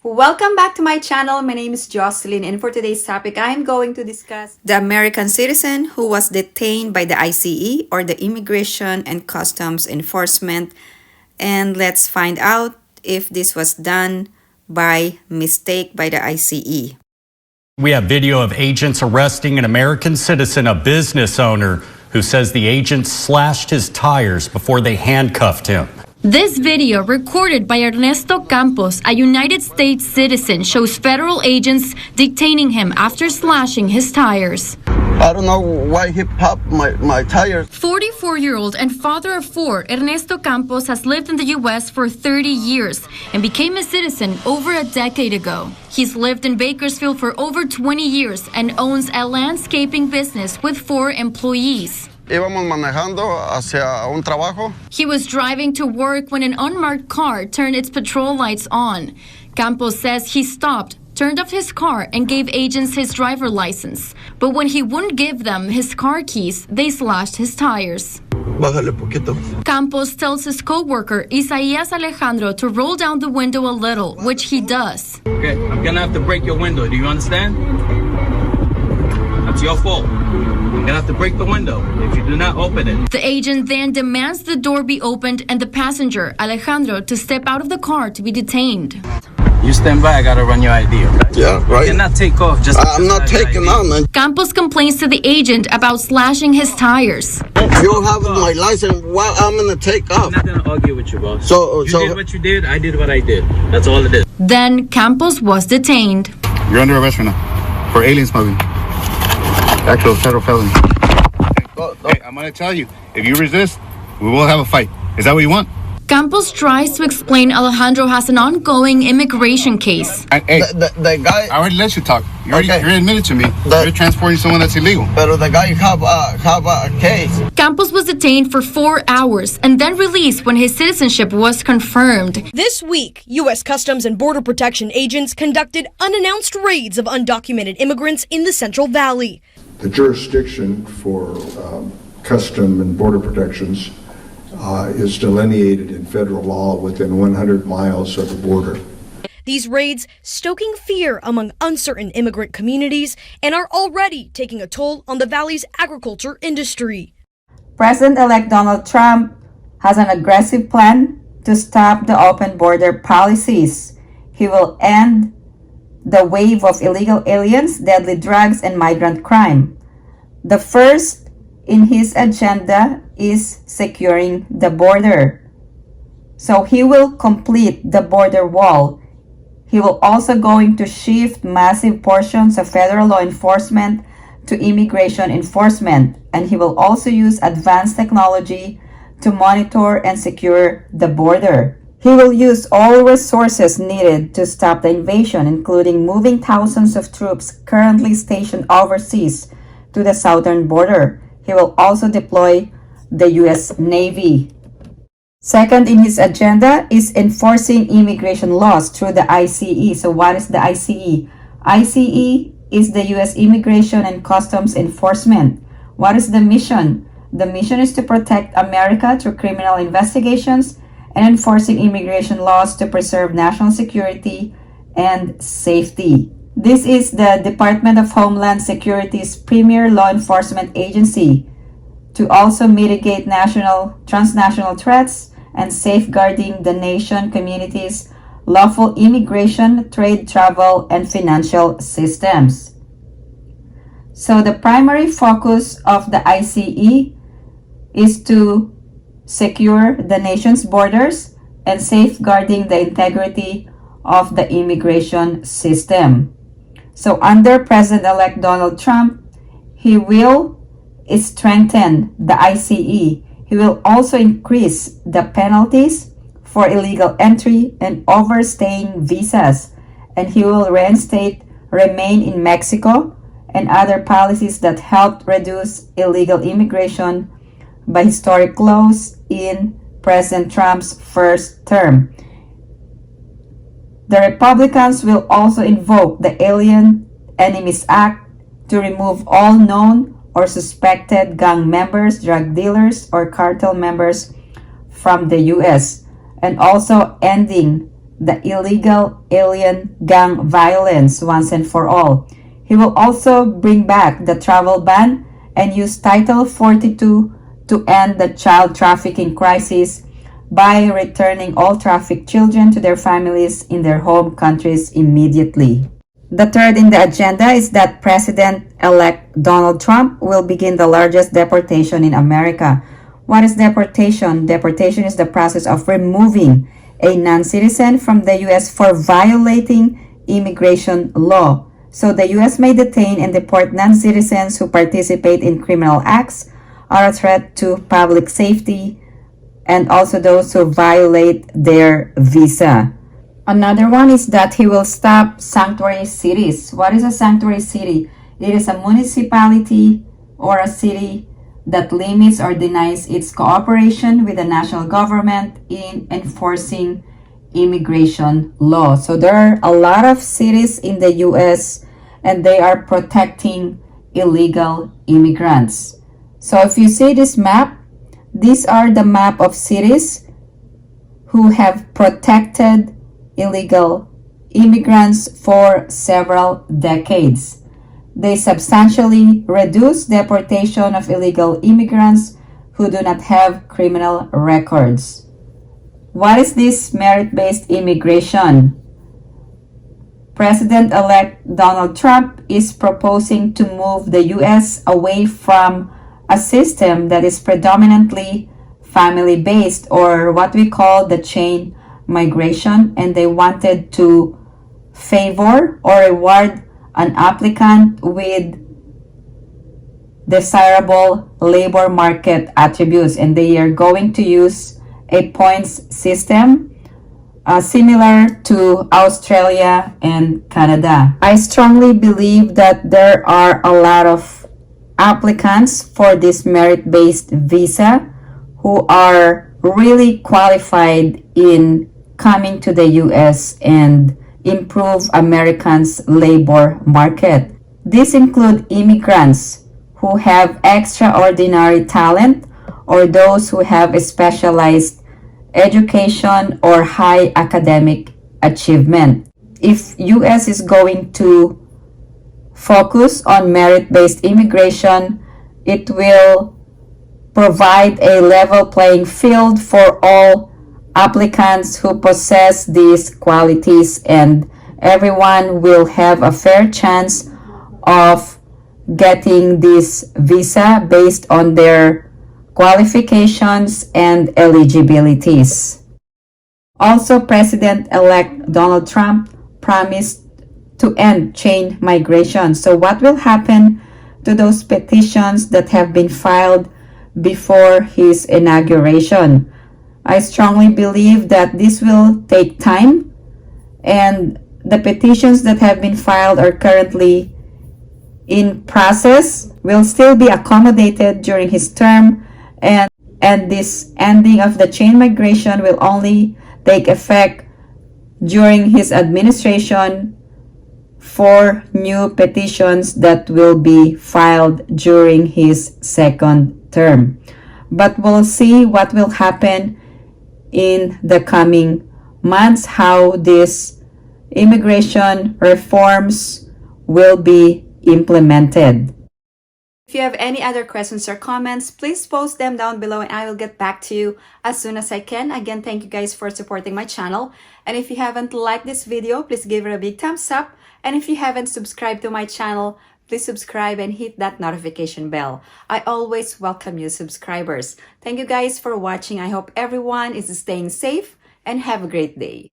Welcome back to my channel. My name is Jocelyn, and for today's topic, I'm going to discuss the American citizen who was detained by the ICE, or the Immigration and Customs Enforcement, and let's find out if this was done by mistake by the ICE. We have video of agents arresting an American citizen, a business owner, who says the agents slashed his tires before they handcuffed him. This video, recorded by Ernesto Campos, a United States citizen, shows federal agents detaining him after slashing his tires. I don't know why he popped my tires. 44-year-old and father of four, Ernesto Campos has lived in the U.S. for 30 years and became a citizen over a decade ago. He's lived in Bakersfield for over 20 years and owns a landscaping business with 4 employees. Íbamos manejando hacia un trabajo. He was driving to work when an unmarked car turned its patrol lights on. Campos says he stopped, turned off his car, and gave agents his driver license. But when he wouldn't give them his car keys, they slashed his tires. Bájale poquito. Campos tells his co-worker, Isaías Alejandro, to roll down the window a little, which he does. Okay, I'm gonna have to break your window. Do you understand? That's your fault. I'm gonna have to break the window if you do not open it. The agent then demands the door be opened and the passenger, Alejandro, to step out of the car to be detained. You stand by, I gotta run your ID, okay? Yeah, right. You cannot take off just I'm not taking on, man. Campos complains to the agent about slashing his tires. You have my license. Why I'm gonna take off? I'm not gonna argue with you, boss. So You did what you did, I did what I did. That's all it is. Then Campos was detained. You're under arrest right now for alien smuggling. Actual federal felony. Hey, I'm gonna tell you, if you resist, we will have a fight. Is that what you want? Campos tries to explain Alejandro has an ongoing immigration case. Hey, the guy. I already let you talk. You're Okay. admitted to me. You're transporting someone that's illegal. Pero the guy have a case. Campos was detained for 4 hours and then released when his citizenship was confirmed. This week, U.S. Customs and Border Protection agents conducted unannounced raids of undocumented immigrants in the Central Valley. The jurisdiction for custom and border protections is delineated in federal law within 100 miles of the border. These raids stoking fear among uncertain immigrant communities and are already taking a toll on the valley's agriculture industry. President-elect Donald Trump has an aggressive plan to stop the open border policies. He will end the wave of illegal aliens, deadly drugs, and migrant crime. The first in his agenda is securing the border. So he will complete the border wall. He will also going to shift massive portions of federal law enforcement to immigration enforcement, and he will also use advanced technology to monitor and secure the border. He will use all resources needed to stop the invasion, including moving thousands of troops currently stationed overseas to the southern border. He will also deploy the U.S. Navy. Second in his agenda is enforcing immigration laws through the ICE. So what is the ICE? ICE is the U.S. Immigration and Customs Enforcement. What is the mission? The mission is to protect America through criminal investigations and enforcing immigration laws to preserve national security and safety. This is the Department of Homeland Security's premier law enforcement agency to also mitigate transnational threats and safeguarding the nation, communities, lawful immigration, trade, travel, and financial systems. So the primary focus of the ICE is to secure the nation's borders and safeguarding the integrity of the immigration system. So under President-elect Donald Trump, he will strengthen the ICE. He will also increase the penalties for illegal entry and overstaying visas, and he will reinstate remain in Mexico and other policies that helped reduce illegal immigration by historic laws in President Trump's first term. The Republicans will also invoke the Alien Enemies Act to remove all known or suspected gang members, drug dealers, or cartel members from the U.S., and also ending the illegal alien gang violence once and for all. He will also bring back the travel ban and use Title 42 to end the child trafficking crisis by returning all trafficked children to their families in their home countries immediately. The third in the agenda is that President-elect Donald Trump will begin the largest deportation in America. What is deportation? Deportation is the process of removing a non-citizen from the U.S. for violating immigration law. So the U.S. may detain and deport non-citizens who participate in criminal acts, are a threat to public safety, and also those who violate their visa. Another one is that he will stop sanctuary cities. What is a sanctuary city? It is a municipality or a city that limits or denies its cooperation with the national government in enforcing immigration law. So there are a lot of cities in the US and they are protecting illegal immigrants. So if you see this map, these are the map of cities who have protected illegal immigrants for several decades. They substantially reduce deportation of illegal immigrants who do not have criminal records. What is this merit-based immigration? President-elect Donald Trump is proposing to move the U.S. away from a system that is predominantly family-based, or what we call the chain migration, and they wanted to favor or reward an applicant with desirable labor market attributes, and they are going to use a points system similar to Australia and Canada. I strongly believe that there are a lot of applicants for this merit-based visa who are really qualified in coming to the US and improve Americans' labor market. These include immigrants who have extraordinary talent or those who have a specialized education or high academic achievement. If US is going to focus on merit-based immigration, it will provide a level playing field for all applicants who possess these qualities, and everyone will have a fair chance of getting this visa based on their qualifications and eligibilities. Also, President-elect Donald Trump promised to end chain migration. So what will happen to those petitions that have been filed before his inauguration? I strongly believe that this will take time, and the petitions that have been filed are currently in process, will still be accommodated during his term, and this ending of the chain migration will only take effect during his administration for new petitions that will be filed during his second term. But we'll see what will happen in the coming months, how these immigration reforms will be implemented. If you have any other questions or comments, please post them down below and I will get back to you as soon as I can. Again, thank you guys for supporting my channel. And if you haven't liked this video, please give it a big thumbs up. And if you haven't subscribed to my channel, please subscribe and hit that notification bell. I always welcome new subscribers. Thank you guys for watching. I hope everyone is staying safe and have a great day.